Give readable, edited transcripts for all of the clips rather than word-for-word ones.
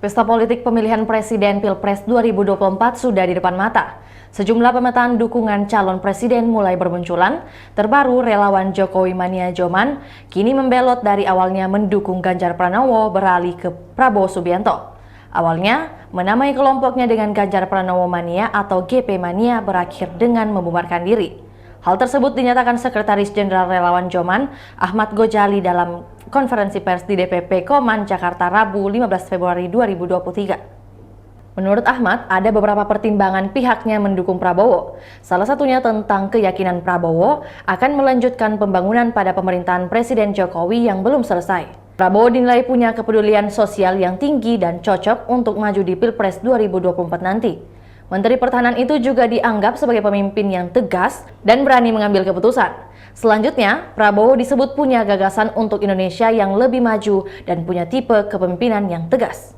Pesta politik pemilihan presiden Pilpres 2024 sudah di depan mata. Sejumlah pemetaan dukungan calon presiden mulai bermunculan. Terbaru, relawan Jokowi Mania Joman kini membelot dari awalnya mendukung Ganjar Pranowo beralih ke Prabowo Subianto. Awalnya, menamai kelompoknya dengan Ganjar Pranowo Mania atau GP Mania berakhir dengan membubarkan diri. Hal tersebut dinyatakan Sekretaris Jenderal Relawan Joman, Ahmad Gojali dalam konferensi pers di DPP Koman, Jakarta, Rabu 15 Februari 2023. Menurut Ahmad, ada beberapa pertimbangan pihaknya mendukung Prabowo. Salah satunya tentang keyakinan Prabowo akan melanjutkan pembangunan pada pemerintahan Presiden Jokowi yang belum selesai. Prabowo dinilai punya kepedulian sosial yang tinggi dan cocok untuk maju di Pilpres 2024 nanti. Menteri Pertahanan itu juga dianggap sebagai pemimpin yang tegas dan berani mengambil keputusan. Selanjutnya, Prabowo disebut punya gagasan untuk Indonesia yang lebih maju dan punya tipe kepemimpinan yang tegas.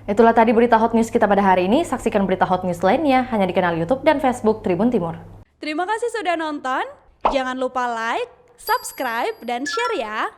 Itulah tadi berita hot news kita pada hari ini. Saksikan berita hot news lainnya hanya di kanal YouTube dan Facebook Tribun Timur. Terima kasih sudah nonton. Jangan lupa like, subscribe, dan share ya.